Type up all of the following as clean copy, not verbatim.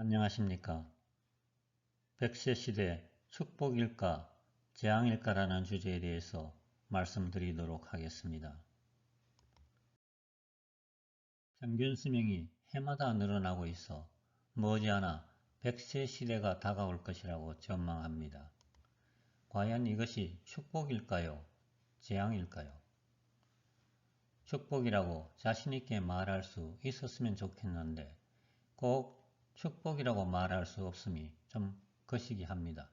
안녕하십니까. 100세 시대 축복일까 재앙일까라는 주제에 대해서 말씀드리도록 하겠습니다. 평균 수명이 해마다 늘어나고 있어 머지않아 100세 시대가 다가올 것이라고 전망합니다. 과연 이것이 축복일까요? 재앙일까요? 축복이라고 자신있게 말할 수 있었으면 좋겠는데 꼭 축복이라고 말할 수 없음이 좀 거시기 합니다.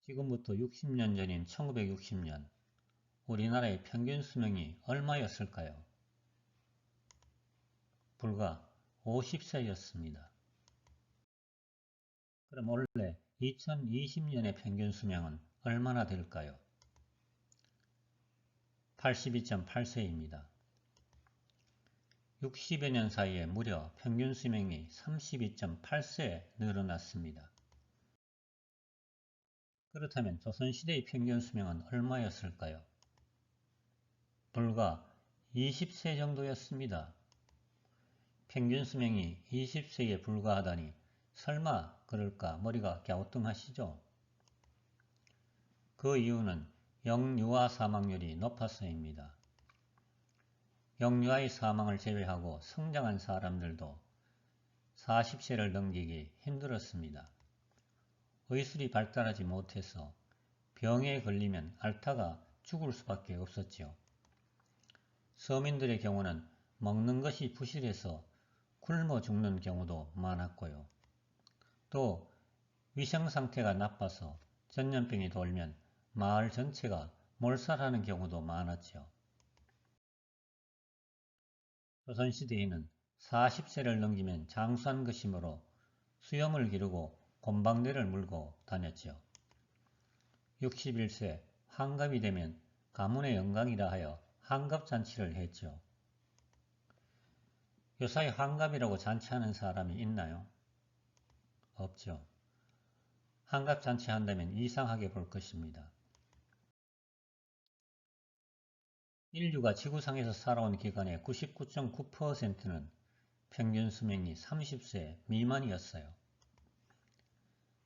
지금부터 60년 전인 1960년 우리나라의 평균 수명이 얼마였을까요? 불과 50세였습니다. 그럼 원래 2020년의 평균 수명은 얼마나 될까요? 82.8세입니다. 60여 년 사이에 무려 평균 수명이 32.8세 늘어났습니다. 그렇다면 조선시대의 평균 수명은 얼마였을까요? 불과 20세 정도였습니다. 평균 수명이 20세에 불과하다니 설마 그럴까 머리가 갸우뚱하시죠? 그 이유는 영유아 사망률이 높아서입니다. 영유아의 사망을 제외하고 성장한 사람들도 40세를 넘기기 힘들었습니다. 의술이 발달하지 못해서 병에 걸리면 앓다가 죽을 수밖에 없었지요. 서민들의 경우는 먹는 것이 부실해서 굶어 죽는 경우도 많았고요. 또 위생상태가 나빠서 전염병이 돌면 마을 전체가 몰살하는 경우도 많았죠. 조선시대에는 40세를 넘기면 장수한 것이므로 수염을 기르고 곰방대를 물고 다녔죠. 61세 환갑이 되면 가문의 영광이라 하여 환갑잔치를 했죠. 요사이 환갑이라고 잔치하는 사람이 있나요? 없죠. 환갑잔치 한다면 이상하게 볼 것입니다. 인류가 지구상에서 살아온 기간의 99.9%는 평균 수명이 30세 미만이었어요.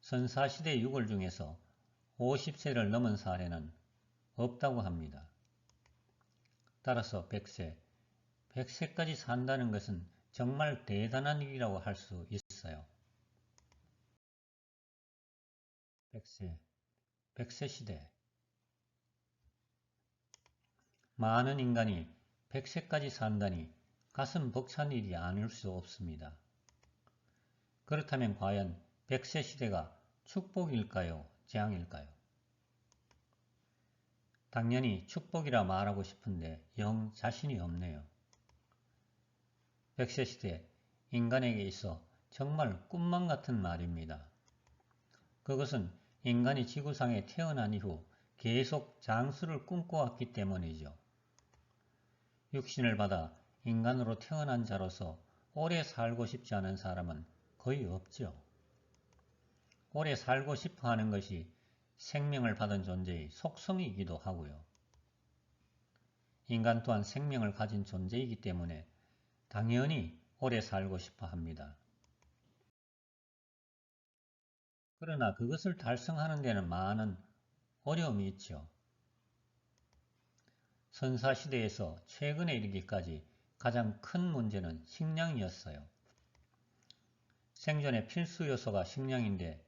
선사시대 유골 중에서 50세를 넘은 사례는 없다고 합니다. 따라서 100세까지 산다는 것은 정말 대단한 일이라고 할 수 있어요. 100세 시대. 많은 인간이 100세까지 산다니 가슴 벅찬 일이 아닐 수 없습니다. 그렇다면 과연 100세 시대가 축복일까요? 재앙일까요? 당연히 축복이라 말하고 싶은데 영 자신이 없네요. 100세 시대, 인간에게 있어 정말 꿈만 같은 말입니다. 그것은 인간이 지구상에 태어난 이후 계속 장수를 꿈꿔왔기 때문이죠. 육신을 받아 인간으로 태어난 자로서 오래 살고 싶지 않은 사람은 거의 없죠. 오래 살고 싶어 하는 것이 생명을 받은 존재의 속성이기도 하고요. 인간 또한 생명을 가진 존재이기 때문에 당연히 오래 살고 싶어 합니다. 그러나 그것을 달성하는 데는 많은 어려움이 있죠. 선사시대에서 최근에 이르기까지 가장 큰 문제는 식량이었어요. 생존의 필수 요소가 식량인데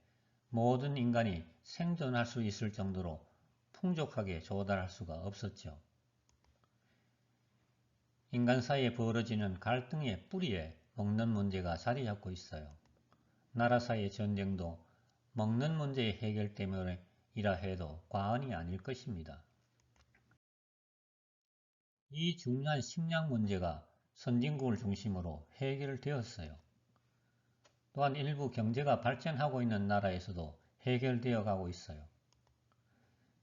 모든 인간이 생존할 수 있을 정도로 풍족하게 조달할 수가 없었죠. 인간 사이에 벌어지는 갈등의 뿌리에 먹는 문제가 자리 잡고 있어요. 나라 사이의 전쟁도 먹는 문제의 해결 때문이라 해도 과언이 아닐 것입니다. 이 중요한 식량 문제가 선진국을 중심으로 해결되었어요. 또한 일부 경제가 발전하고 있는 나라에서도 해결되어 가고 있어요.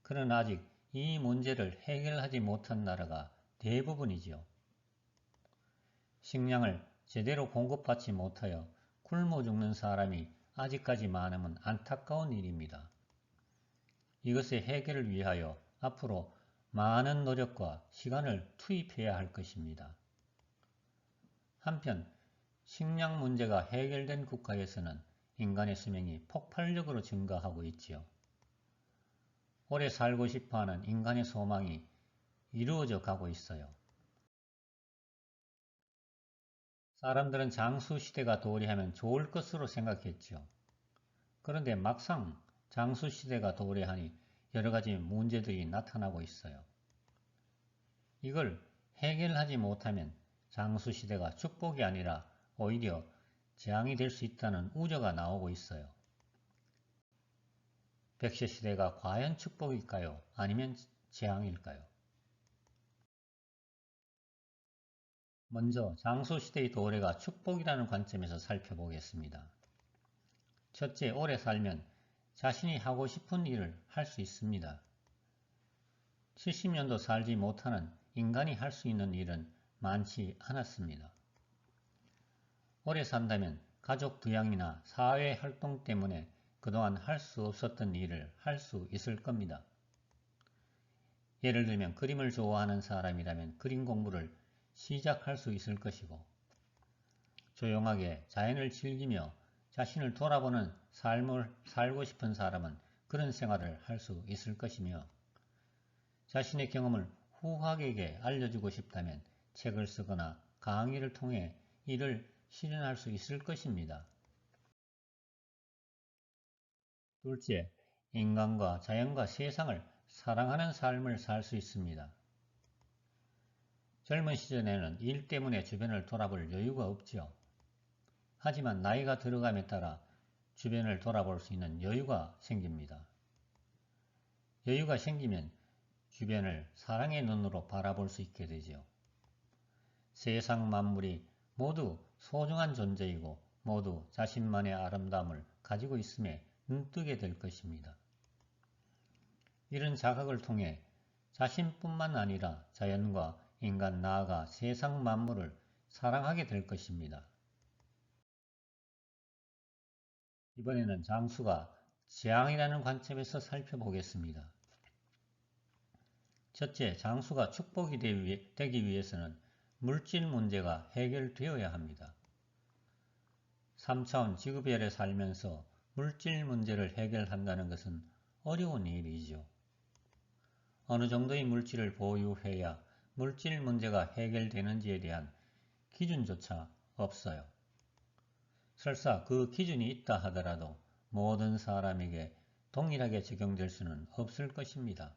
그러나 아직 이 문제를 해결하지 못한 나라가 대부분이지요. 식량을 제대로 공급받지 못하여 굶어 죽는 사람이 아직까지 많으면 안타까운 일입니다. 이것의 해결을 위하여 앞으로 많은 노력과 시간을 투입해야 할 것입니다. 한편 식량 문제가 해결된 국가에서는 인간의 수명이 폭발적으로 증가하고 있지요. 오래 살고 싶어하는 인간의 소망이 이루어져 가고 있어요. 사람들은 장수 시대가 도래하면 좋을 것으로 생각했죠. 그런데 막상 장수 시대가 도래하니 여러 가지 문제들이 나타나고 있어요. 이걸 해결하지 못하면 장수 시대가 축복이 아니라 오히려 재앙이 될 수 있다는 우려가 나오고 있어요. 백세 시대가 과연 축복일까요? 아니면 재앙일까요? 먼저 장수 시대의 도래가 축복이라는 관점에서 살펴보겠습니다. 첫째, 오래 살면 자신이 하고 싶은 일을 할 수 있습니다. 70년도 살지 못하는 인간이 할 수 있는 일은 많지 않았습니다. 오래 산다면 가족 부양이나 사회 활동 때문에 그동안 할 수 없었던 일을 할 수 있을 겁니다. 예를 들면 그림을 좋아하는 사람이라면 그림 공부를 시작할 수 있을 것이고, 조용하게 자연을 즐기며 자신을 돌아보는 삶을 살고 싶은 사람은 그런 생활을 할 수 있을 것이며, 자신의 경험을 후학에게 알려주고 싶다면 책을 쓰거나 강의를 통해 이를 실현할 수 있을 것입니다. 둘째, 인간과 자연과 세상을 사랑하는 삶을 살 수 있습니다. 젊은 시절에는 일 때문에 주변을 돌아볼 여유가 없지요. 하지만 나이가 들어감에 따라 주변을 돌아볼 수 있는 여유가 생깁니다. 여유가 생기면 주변을 사랑의 눈으로 바라볼 수 있게 되죠. 세상 만물이 모두 소중한 존재이고 모두 자신만의 아름다움을 가지고 있음에 눈뜨게 될 것입니다. 이런 자각을 통해 자신뿐만 아니라 자연과 인간 나아가 세상 만물을 사랑하게 될 것입니다. 이번에는 장수가 재앙이라는 관점에서 살펴보겠습니다. 첫째, 장수가 축복이 되기 위해서는 물질 문제가 해결되어야 합니다. 3차원 지구별에 살면서 물질 문제를 해결한다는 것은 어려운 일이죠. 어느 정도의 물질을 보유해야 물질 문제가 해결되는지에 대한 기준조차 없어요. 설사 그 기준이 있다 하더라도 모든 사람에게 동일하게 적용될 수는 없을 것입니다.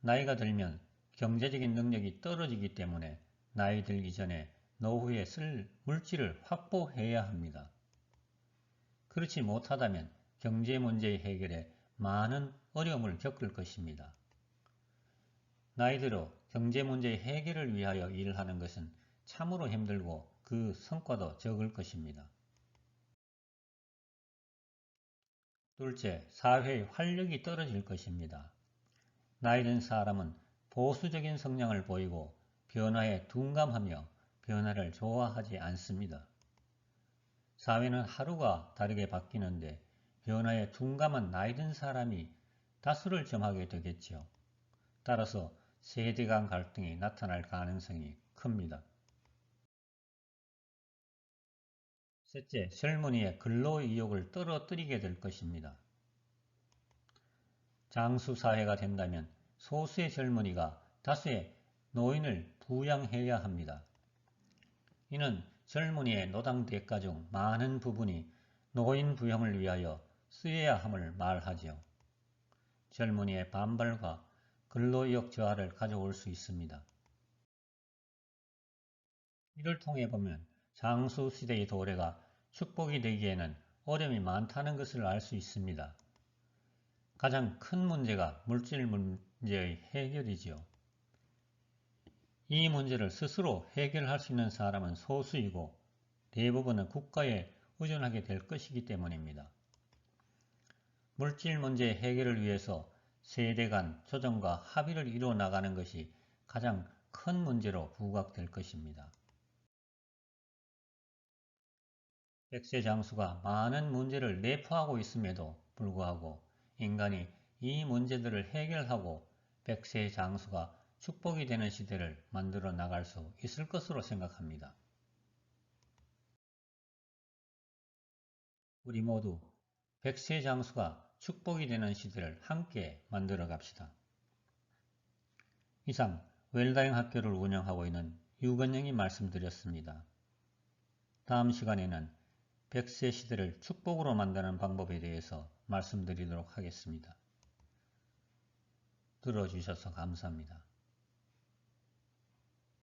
나이가 들면 경제적인 능력이 떨어지기 때문에 나이 들기 전에 노후에 쓸 물질을 확보해야 합니다. 그렇지 못하다면 경제 문제의 해결에 많은 어려움을 겪을 것입니다. 나이 들어 경제 문제의 해결을 위하여 일을 하는 것은 참으로 힘들고 그 성과도 적을 것입니다. 둘째, 사회의 활력이 떨어질 것입니다. 나이 든 사람은 보수적인 성향을 보이고 변화에 둔감하며 변화를 좋아하지 않습니다. 사회는 하루가 다르게 바뀌는데 변화에 둔감한 나이 든 사람이 다수를 점하게 되겠지요. 따라서 세대 간 갈등이 나타날 가능성이 큽니다. 셋째, 젊은이의 근로의욕을 떨어뜨리게 될 것입니다. 장수사회가 된다면 소수의 젊은이가 다수의 노인을 부양해야 합니다. 이는 젊은이의 노당 대가 중 많은 부분이 노인 부양을 위하여 쓰여야 함을 말하지요. 젊은이의 반발과 근로의욕 저하를 가져올 수 있습니다. 이를 통해 보면 장수시대의 도래가 축복이 되기에는 어려움이 많다는 것을 알 수 있습니다. 가장 큰 문제가 물질 문제의 해결이지요. 이 문제를 스스로 해결할 수 있는 사람은 소수이고 대부분은 국가에 의존하게 될 것이기 때문입니다. 물질 문제 해결을 위해서 세대 간 조정과 합의를 이루어 나가는 것이 가장 큰 문제로 부각될 것입니다. 백세 장수가 많은 문제를 내포하고 있음에도 불구하고 인간이 이 문제들을 해결하고 백세 장수가 축복이 되는 시대를 만들어 나갈 수 있을 것으로 생각합니다. 우리 모두 백세 장수가 축복이 되는 시대를 함께 만들어 갑시다. 이상 웰다잉 학교를 운영하고 있는 유건영이 말씀드렸습니다. 다음 시간에는 백세 시대를 축복으로 만드는 방법에 대해서 말씀드리도록 하겠습니다. 들어주셔서 감사합니다.